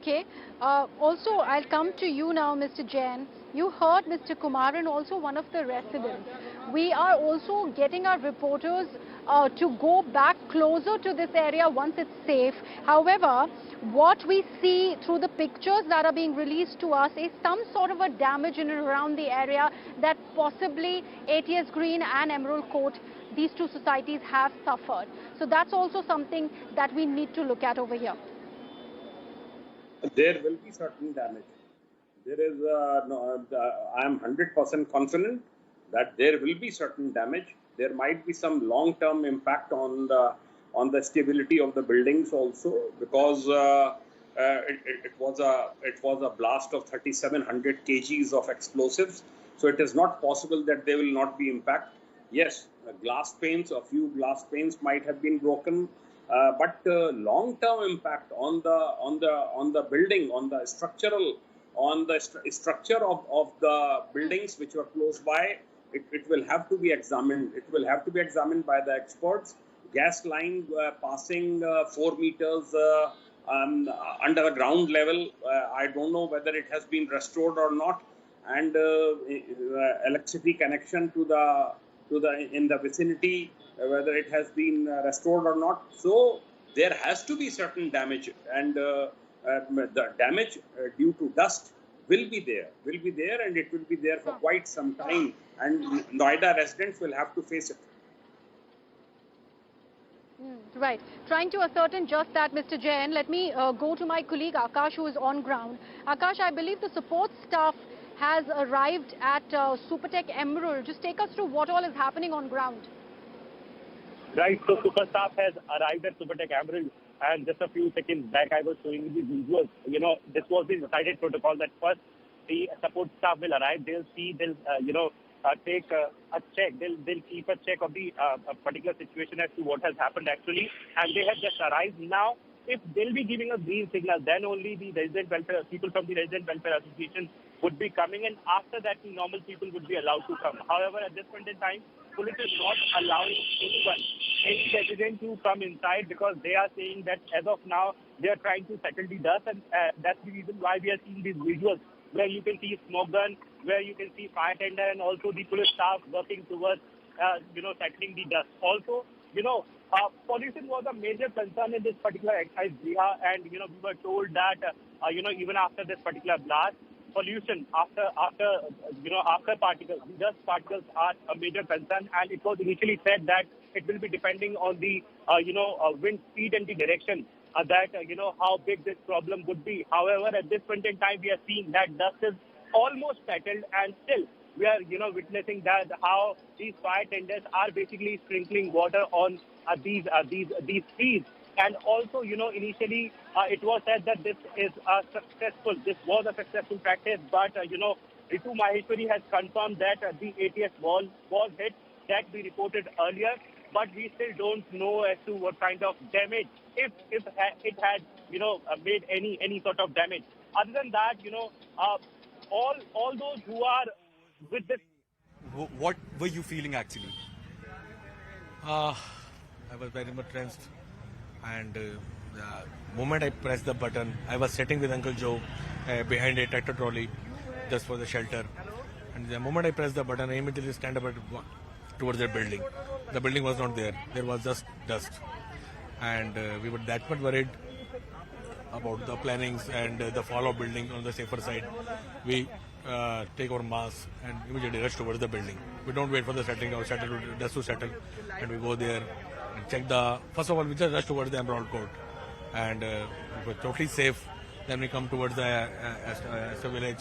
Okay. Also, I'll come to you now, Mr. Jain. You heard Mr. Kumar and also one of the residents. We are also getting our reporters to go back closer to this area once it's safe. However, what we see through the pictures that are being released to us is some sort of a damage in and around the area that possibly ATS Green and Emerald Court, these two societies, have suffered. So that's also something that we need to look at over here. There will be certain damage. There is, I am 100% confident that there will be certain damage. There might be some long-term impact on the stability of the buildings also, because it was a blast of 3,700 kgs of explosives. So it is not possible that there will not be impact. Yes, glass panes, a few glass panes might have been broken. But long-term impact on the building, on the structural, on the structure of the buildings which were close by, it will have to be examined. It will have to be examined by the experts. Gas line passing 4 meters under the ground level. I don't know whether it has been restored or not, and electricity connection to the in the vicinity, whether it has been restored or not. So there has to be certain damage, and the damage due to dust will be there, and it will be there for quite some time, and Noida residents will have to face it. Right. Trying to ascertain just that, Mr. Jain, let me go to my colleague Akash, who is on ground. Akash, I believe the support staff has arrived at Supertech Emerald. Just take us through what all is happening on ground. Right, so super staff has arrived at Supertech Emerald, and just a few seconds back I was showing you the visuals. You know, this was the decided protocol that first the support staff will arrive, they'll see, they'll take a check, they'll keep a check of the particular situation as to what has happened actually, and they have just arrived now. If they'll be giving a green signal, then only the resident welfare, people from the Resident Welfare Association would be coming, and after that the normal people would be allowed to come. However, at this point in time, police is not allowing any resident to come inside, because they are saying that as of now they are trying to settle the dust, and that's the reason why we are seeing these visuals where you can see smoke gun, where you can see fire tender, and also the police staff working towards settling the dust. Also, pollution was a major concern in this particular exercise, Jiha, and we were told that even after this particular blast, pollution after particles, the dust particles are a major concern, and it was initially said that it will be depending on the wind speed and the direction that how big this problem would be. However, at this point in time, we are seeing that dust is almost settled, and still we are witnessing that how these fire tenders are basically sprinkling water on these trees. And also, initially it was said that this was a successful practice, but Ritu Maheshwari has confirmed that the ATS wall was hit, that we reported earlier, but we still don't know as to what kind of damage, if it had made any sort of damage. Other than that, all those who are with this. What were you feeling actually? I was very much tensed, and the moment I pressed the button, I was sitting with Uncle Joe behind a tractor trolley just for the shelter, and the moment I pressed the button, I immediately stand up and walk towards the building. The building was not there. There was just dust, and we were that much worried about the plannings and the fall of building on the safer side. We take our mask and immediately rush towards the building. We don't wait for the settling or dust to settle, and we go there and check first of all we just rush towards the Emerald Court, and we were totally safe. Then we come towards the Astor village,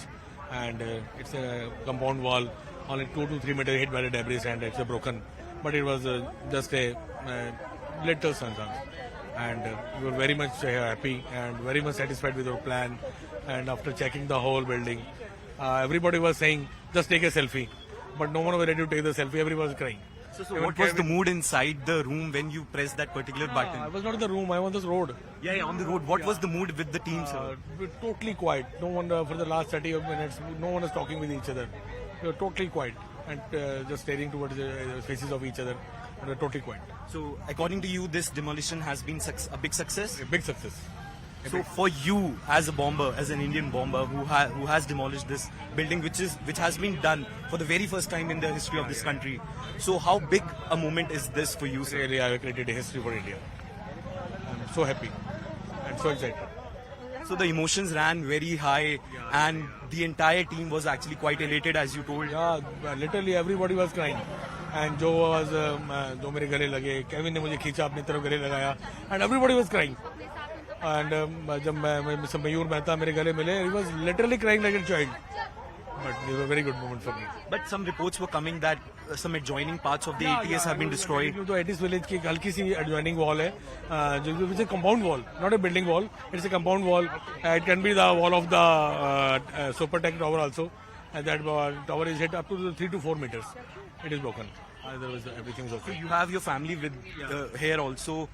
and it's a compound wall, only 2 to 3 meters hit by the debris, and it's broken, but it was just a little sunshine. And we were very much happy and very much satisfied with our plan. And after checking the whole building, everybody was saying, just take a selfie. But no one was ready to take the selfie. Everybody was crying. So what was the mood inside the room when you pressed that particular button? I was not in the room. I was on the road. Yeah, on the road. What was the mood with the team, sir? Totally quiet. No one, for the last 30 minutes, no one was talking with each other. We were totally quiet and just staring towards the faces of each other. And we were totally quiet. So according to you, this demolition has been a big success? A big success. So for you, as a bomber, as an Indian bomber who has demolished this building, which has been done for the very first time in the history of this country, so how big a moment is this for you, sir? Really, I have created a history for India. I'm so happy and so excited. So the emotions ran very high, and the entire team was actually quite elated, as you told. Yeah, literally everybody was crying. And जो मेरे गले लगे, Kevin ने मुझे खींचा अपनी तरफ गले लगाया, and everybody was crying. And जब मैं मयूर मेहता मेरे गले मिले, he was literally crying like a child. But it was a very good moment for me. But some reports were coming that some adjoining parts of the ATS have been destroyed. तो ATS village की एक हल्की सी adjoining wall है, जो it's a compound wall, not a building wall. It's a compound wall. It can be the wall of the Supertech tower also. And that tower is hit up to 3 to 4 meters. It is broken. Otherwise, everything is okay. You have your family with here also.